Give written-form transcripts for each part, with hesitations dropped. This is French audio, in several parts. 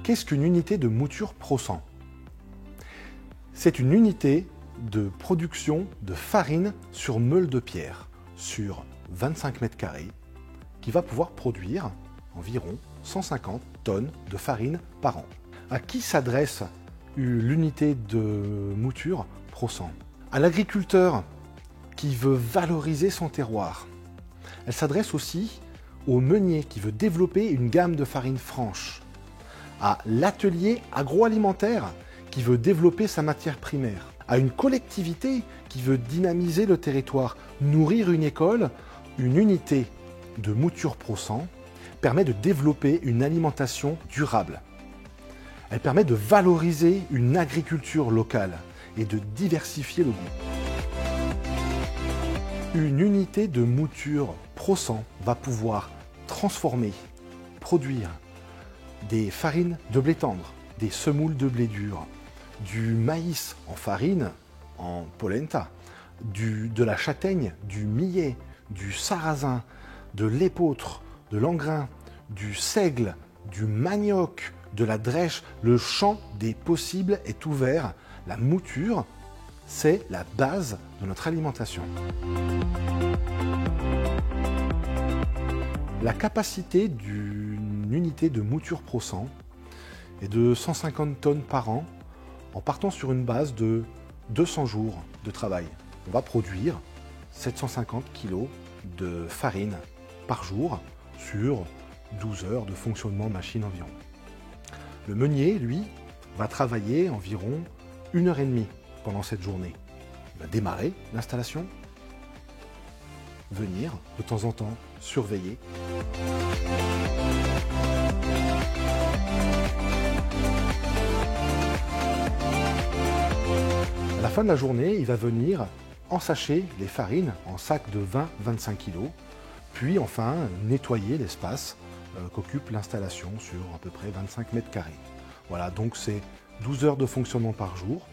Qu'est-ce qu'une unité de mouture Pro-100? C'est une unité de production de farine sur meule de pierre sur 25 mètres carrés qui va pouvoir produire environ 150 tonnes de farine par an. À qui s'adresse l'unité de mouture Pro-100? À l'agriculteur qui veut valoriser son terroir. Elle s'adresse aussi au meunier qui veut développer une gamme de farine franche. À l'atelier agroalimentaire qui veut développer sa matière primaire. À une collectivité qui veut dynamiser le territoire, nourrir une école. Une unité de mouture Pro-100 permet de développer une alimentation durable. Elle permet de valoriser une agriculture locale et de diversifier le goût. Une unité de mouture Pro-100 va pouvoir transformer, produire des farines de blé tendre, des semoules de blé dur, du maïs en farine, en polenta, de la châtaigne, du millet, du sarrasin, de l'épeautre, de l'engrain, du seigle, du manioc, de la drèche. Le champ des possibles est ouvert. La mouture, c'est la base de notre alimentation. La capacité d'une unité de mouture Pro-100 est de 150 tonnes par an en partant sur une base de 200 jours de travail. On va produire 750 kg de farine par jour sur 12 heures de fonctionnement machine environ. Le meunier, lui, va travailler environ 1h30 pendant cette journée. Il va démarrer l'installation, venir de temps en temps surveiller. À la fin de la journée, il va venir ensacher les farines en sacs de 20-25 kg, puis enfin nettoyer l'espace qu'occupe l'installation sur à peu près 25 mètres carrés. Voilà, donc c'est 12 heures de fonctionnement par jour,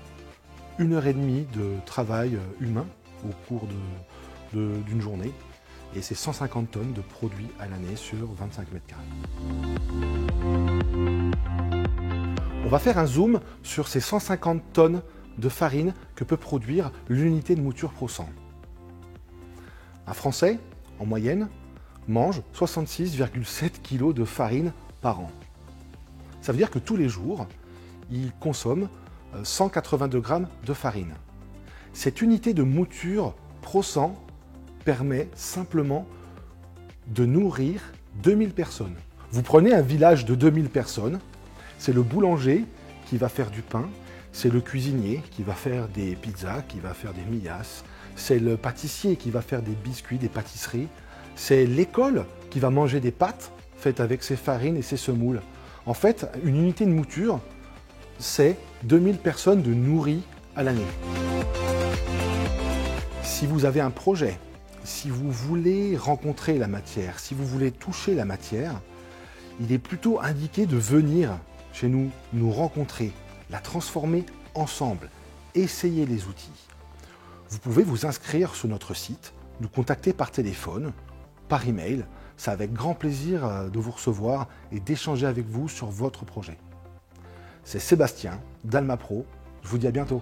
1h30 de travail humain au cours d'une journée, et c'est 150 tonnes de produits à l'année sur 25 mètres carrés. On va faire un zoom sur ces 150 tonnes de farine que peut produire l'unité de mouture Pro-100. Un Français, en moyenne, mange 66,7 kg de farine par an. Ça veut dire que tous les jours, il consomme 182 grammes de farine. Cette unité de mouture Pro-100 permet simplement de nourrir 2000 personnes. Vous prenez un village de 2000 personnes, c'est le boulanger qui va faire du pain, c'est le cuisinier qui va faire des pizzas, qui va faire des millas, c'est le pâtissier qui va faire des biscuits, des pâtisseries, c'est l'école qui va manger des pâtes faites avec ses farines et ses semoules. En fait, une unité de mouture, c'est 2000 personnes de nourries à l'année. Si vous avez un projet, si vous voulez rencontrer la matière, si vous voulez toucher la matière, il est plutôt indiqué de venir chez nous, nous rencontrer, la transformer ensemble, essayer les outils. Vous pouvez vous inscrire sur notre site, nous contacter par téléphone, par email. C'est avec grand plaisir de vous recevoir et d'échanger avec vous sur votre projet. C'est Sébastien d'Almapro. Je vous dis à bientôt.